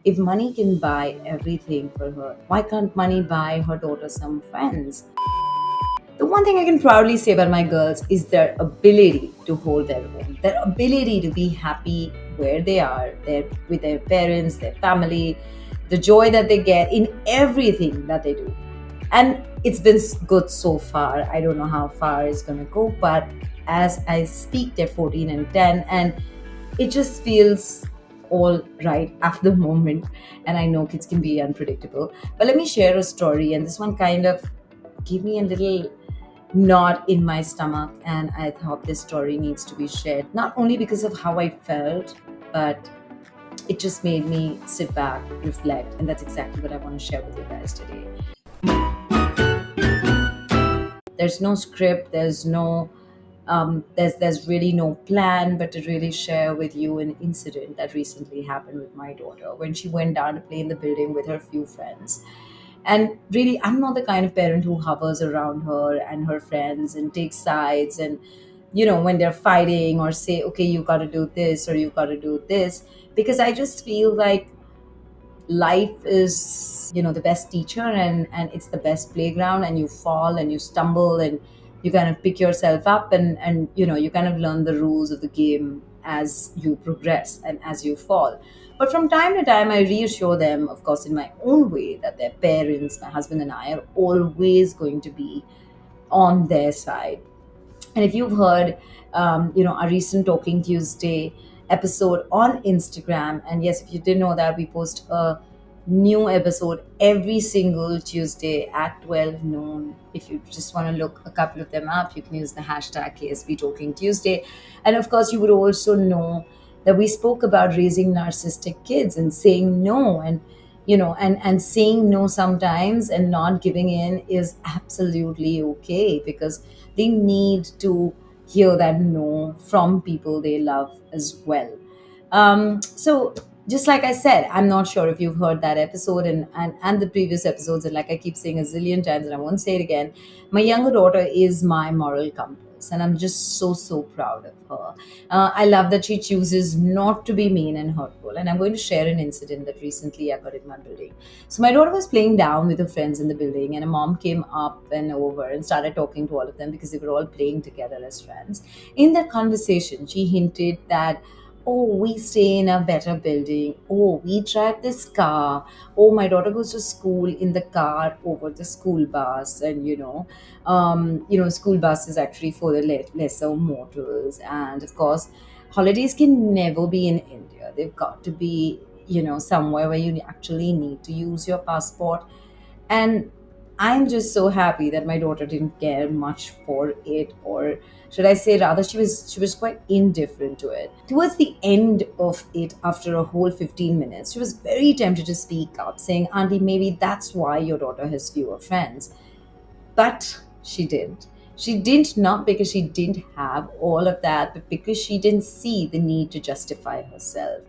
If money can buy everything for her, why can't money buy her daughter some friends? The one thing I can proudly say about my girls is their ability to hold their own, their ability to be happy where they are, with their parents, their family, the joy that they get in everything that they do. And it's been good so far. I don't know how far it's going to go, but as I speak, they're 14 and 10, and it just feels all right at the moment. And I know kids can be unpredictable, but let me share a story. And this one kind of gave me a little knot in my stomach, and I thought this story needs to be shared, not only because of how I felt, but it just made me sit back, reflect, and that's exactly what I want to share with you guys today. There's no script, there's really no plan, but to really share with you an incident that recently happened with my daughter when she went down to play in the building with her few friends. And really, I'm not the kind of parent who hovers around her and her friends and takes sides, and when they're fighting, or say, okay, you got to do this or you got to do this, because I just feel like life is the best teacher, and it's the best playground, and you fall and you stumble and you kind of pick yourself up, and you kind of learn the rules of the game as you progress and as you fall. But from time to time, I reassure them, of course in my own way, that their parents, my husband and I, are always going to be on their side. And if you've heard, our recent Talking Tuesday episode on Instagram, and yes, if you didn't know that, we post a new episode every single Tuesday at 12 noon. If you just want to look a couple of them up, you can use the hashtag KSB Talking Tuesday. And of course, you would also know that we spoke about raising narcissistic kids and saying no, and saying no sometimes and not giving in is absolutely okay, because they need to hear that no from people they love as well. So just like I said, I'm not sure if you've heard that episode, and the previous episodes, and like I keep saying a zillion times and I won't say it again, my younger daughter is my moral compass, and I'm just so proud of her. I love that she chooses not to be mean and hurtful. And I'm going to share an incident that recently occurred in my building. So my daughter was playing down with her friends in the building, and a mom came up and over and started talking to all of them because they were all playing together as friends. In that conversation, she hinted that, oh, we stay in a better building. Oh, we drive this car. Oh, my daughter goes to school in the car over the school bus. And, school bus is actually for the lesser mortals. And of course, holidays can never be in India. They've got to be, somewhere where you actually need to use your passport. And I'm just so happy that my daughter didn't care much for it, or should I say rather, she was quite indifferent to it. Towards the end of it, after a whole 15 minutes, she was very tempted to speak up, saying, Auntie, maybe that's why your daughter has fewer friends. But she didn't. She didn't, not because she didn't have all of that, but because she didn't see the need to justify herself.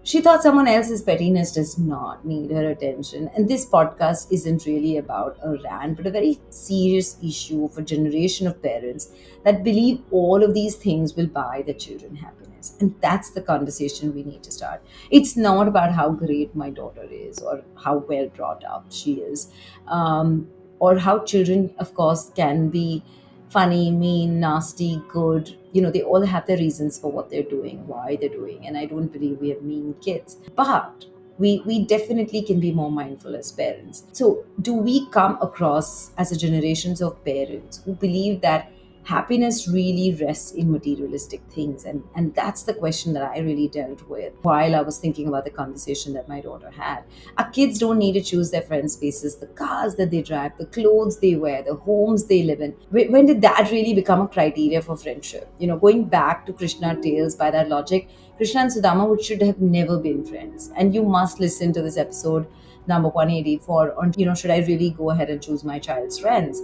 She thought someone else's pettiness does not need her attention. And this podcast isn't really about a rant, but a very serious issue of a generation of parents that believe all of these things will buy their children happiness. And that's the conversation we need to start. It's not about how great my daughter is, or how well brought up she is, or how children, of course, can be funny, mean, nasty, good. They all have their reasons for what they're doing, why they're doing. And I don't believe we have mean kids. But we definitely can be more mindful as parents. So, do we come across as a generations of parents who believe that happiness really rests in materialistic things? And that's the question that I really dealt with while I was thinking about the conversation that my daughter had. Our kids don't need to choose their friends' spaces, the cars that they drive, the clothes they wear, the homes they live in. When did that really become a criteria for friendship? Going back to Krishna tales, by that logic, Krishna and Sudama should have never been friends. And you must listen to this episode number 184 on, should I really go ahead and choose my child's friends?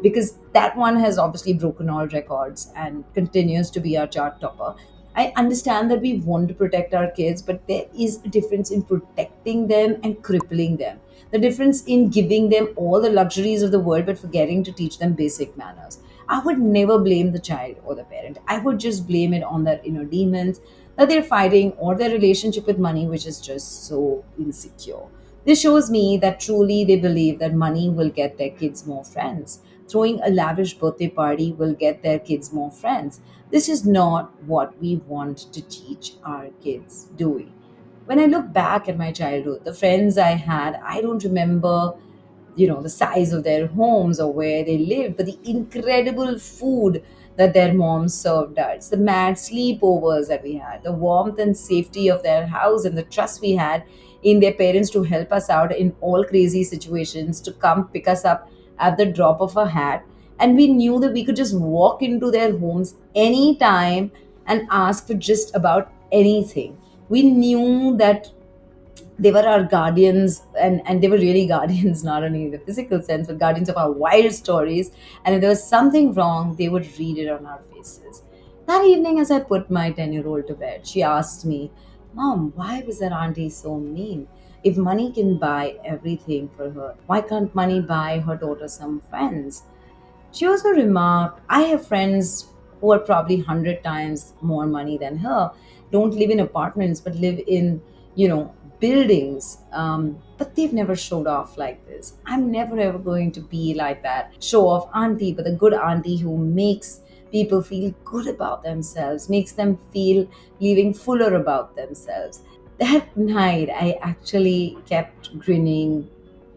Because that one has obviously broken all records and continues to be our chart topper. I understand that we want to protect our kids, but there is a difference in protecting them and crippling them. The difference in giving them all the luxuries of the world but forgetting to teach them basic manners. I would never blame the child or the parent. I would just blame it on their inner demons, that they're fighting, or their relationship with money, which is just so insecure. This shows me that truly they believe that money will get their kids more friends. Throwing a lavish birthday party will get their kids more friends. This is not what we want to teach our kids, do we? When I look back at my childhood, the friends I had, I don't remember, the size of their homes or where they lived, but the incredible food that their moms served us, the mad sleepovers that we had, the warmth and safety of their house, and the trust we had in their parents to help us out in all crazy situations, to come pick us up at the drop of a hat. And we knew that we could just walk into their homes anytime and ask for just about anything. We knew that they were our guardians, and they were really guardians, not only in the physical sense, but guardians of our wild stories. And if there was something wrong, they would read it on our faces. That evening, as I put my 10-year-old to bed, she asked me, Mom, why was that auntie so mean? If money can buy everything for her, why can't money buy her daughter some friends? She also remarked, I have friends who are probably 100 times more money than her, don't live in apartments, but live in, buildings. But they've never showed off like this. I'm never ever going to be like that show off auntie, but the good auntie who makes people feel good about themselves, makes them feel living fuller about themselves. That night, I actually kept grinning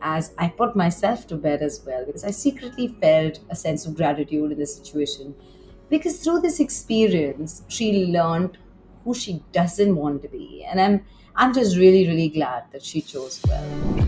as I put myself to bed as well, because I secretly felt a sense of gratitude in the situation. Because through this experience, she learned who she doesn't want to be. And I'm just really, really glad that she chose well.